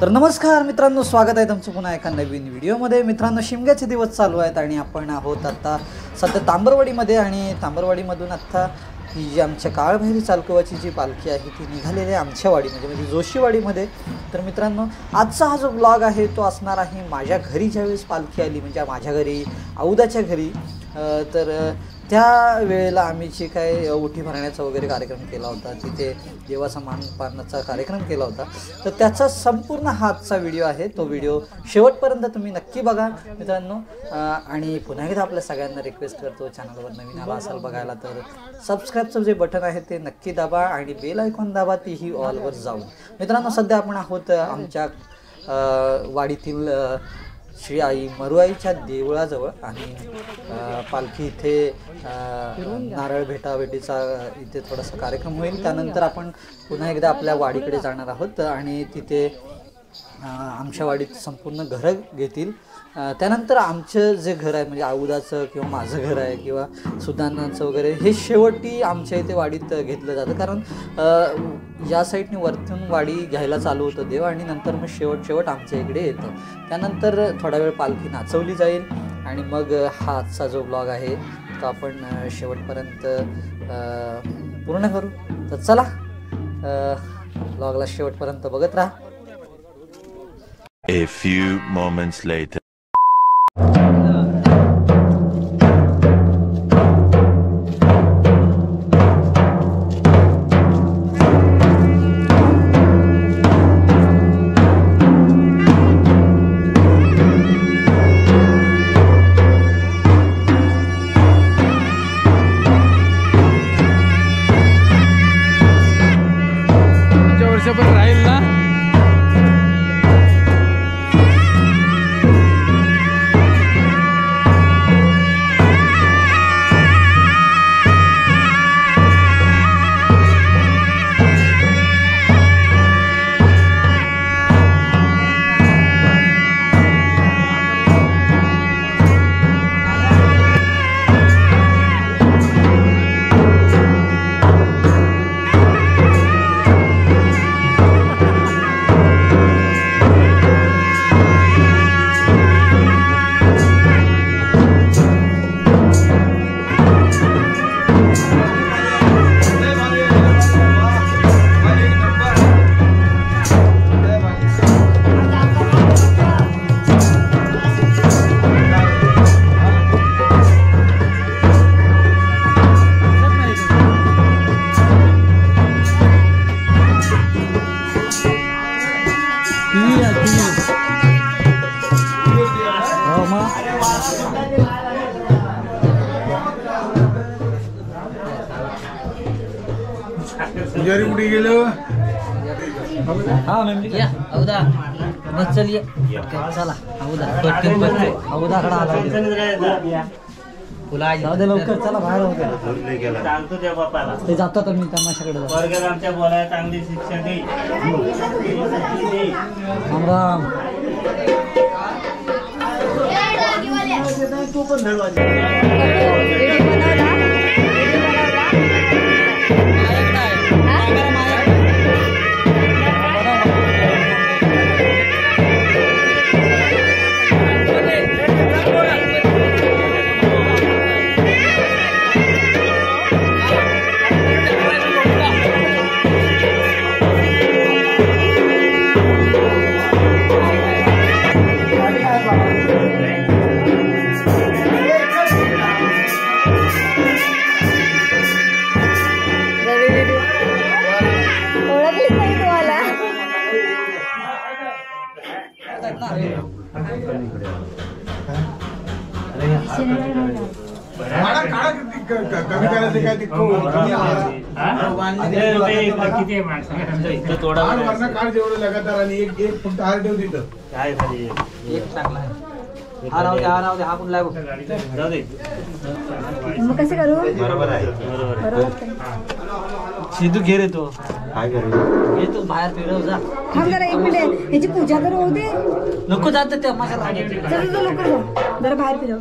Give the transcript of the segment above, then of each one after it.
तर नमस्कार मित्रांनो, स्वागत आहे तुमचं पुन्हा एका नवीन व्हिडिओमध्ये। मित्रांनो, शिमग्याचे दिवस चालू आहेत आणि आपण आहोत आता सध्या तांबरवाडीमध्ये आणि तांबरवाडीमधून आता ही जी आमच्या काळभैरी चालकवाची जी पालखी आहे ती निघालेली आहे आमच्या वाडीमध्ये, म्हणजे जोशीवाडीमध्ये। तर मित्रांनो, आजचा हा जो ब्लॉग आहे तो असणार आहे माझ्या घरी ज्यावेळेस पालखी आली, म्हणजे माझ्या घरी औदाच्या घरी, तर त्या वेळेला आम्ही जे काय ओटी भरण्याचा वगैरे कार्यक्रम केला होता, तिथे देवाचा मानपानाचा कार्यक्रम केला होता, तर त्याचा संपूर्ण हा आजचा व्हिडिओ आहे। तो व्हिडिओ शेवटपर्यंत तुम्ही नक्की बघा मित्रांनो। आणि पुन्हा एकदा आपल्या सगळ्यांना रिक्वेस्ट करतो, चॅनलवर नवीन आला असाल बघायला तर सबस्क्राईबचं जे बटन आहे ते नक्की दाबा आणि बेल आयकॉन दाबा, तीही ऑलवर जाऊन। मित्रांनो, सध्या आपण आहोत आमच्या वाडीतील श्री आई मरुआईच्या देवळाजवळ आणि पालखी इथे नारळ भेटाभेटीचा इथे थोडासा कार्यक्रम होईल। त्यानंतर आपण पुन्हा एकदा आपल्या वाडीकडे जाणार आहोत आणि तिथे आमच्या वाडीत संपूर्ण घरं घेतील। त्यानंतर आमचं जे घर आहे, म्हणजे औदाचं किंवा माझं घर आहे किंवा सुदानाचं वगैरे, हे शेवटी आमच्या इथे वाडीत घेतलं जातं, कारण या साईडने वरतून वाडी घ्यायला चालू होतं देव आणि नंतर मग शेवट आमच्या इकडे येतं। त्यानंतर थोडा वेळ पालखी नाचवली जाईल आणि मग हा आजचा जो ब्लॉग आहे तो आपण शेवटपर्यंत पूर्ण करू। तर चला, ब्लॉगला शेवटपर्यंत बघत राहा। A few moments later. वर्षभर राहील ना। पुजारी कुठे गेलो? हाँ मैम या औदा बस चलिए चला औदा औदाकडे आला तुला जाऊ दे लवकर, चला बाहेर होते सांगतो त्या बापाला ते जातो तर मी तमाशाकडे वर्गात आमच्या बोलायला चांगली शिक्षा दे। राम राम। तू पण कमी करायचं काय ते काढ जेवढं लगातार आणि एक फक्त हार ठेव तिथं काय झाली एक चांगला आहे। हा राहू दे हा पण लागू जाऊ दे। मग कसं करू? बरोबर आहे सिद्धू घे रे, तो काय करू? ये तू बाहेर फिरव जा। थांब जरा, एक मिनिट, ह्याची पूजा तर होऊ दे। नको जात ते माझ्या चल लवकर जा, जरा बाहेर फिरव।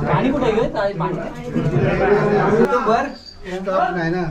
पाणी कुठे पाणी लवकर स्टॉप नाही ना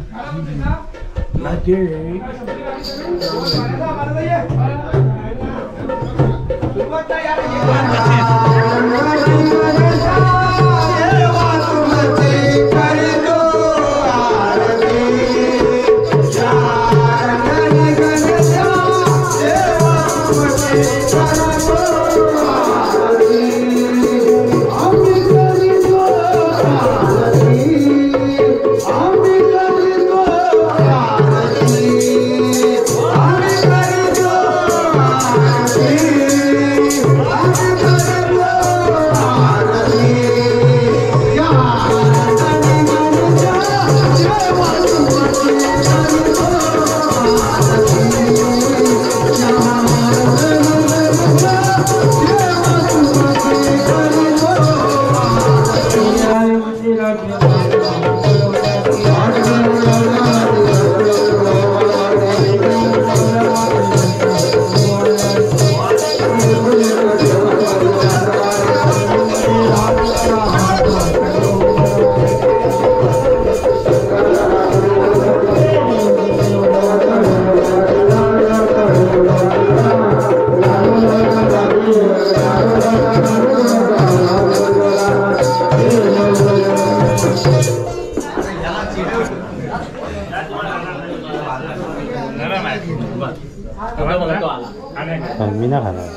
मी ना खाणार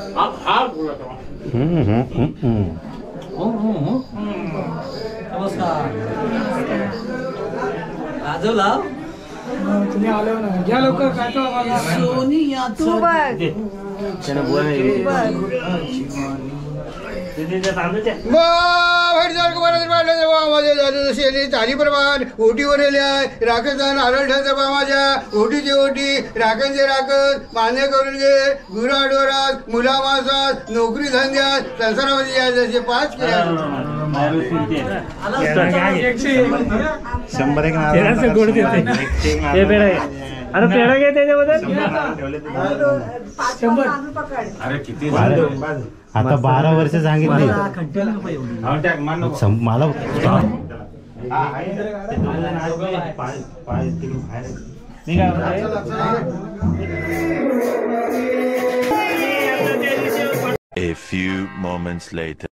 नमस्कार राजूला तुम्ही आलो ना घ्या लवकर काय तो आम्हाला तू बघ तालीप्रमाण ओटीवर राखण आरळ ठरता माझ्या ओटीची ओटी राखणचे राखण मान्य करून घे गुराढोरात मुलामासात नोकरी धंद्यात संसारामध्ये या जसे 5 केल्या 100 गोड अरे पेढा घे त्याच्याबद्दल अरे किती आता 12 वर्ष सांगितली मला A few moments later.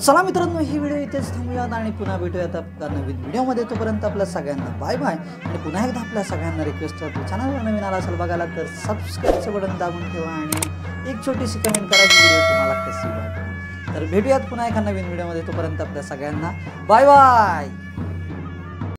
चला मित्रांनो, ही व्हिडिओ इथेच थांबूयात आणि पुन्हा भेटूयात आपल्या नवीन व्हिडिओमध्ये. तोपर्यंत आपल्या सगळ्यांना बाय बाय. आणि पुन्हा एकदा आपल्या सगळ्यांना रिक्वेस्ट आहे, चॅनलवर नवीन आला असेल बघायला तर सबस्क्राईबचं बटन दाबून ठेवा आणि एक छोटीशी कमेंट करा की व्हिडिओ तुम्हाला कशी वाटली. तर भेटूयात पुन्हा एका नवीन व्हिडिओमध्ये. तोपर्यंत आपल्या सगळ्यांना बाय बाय.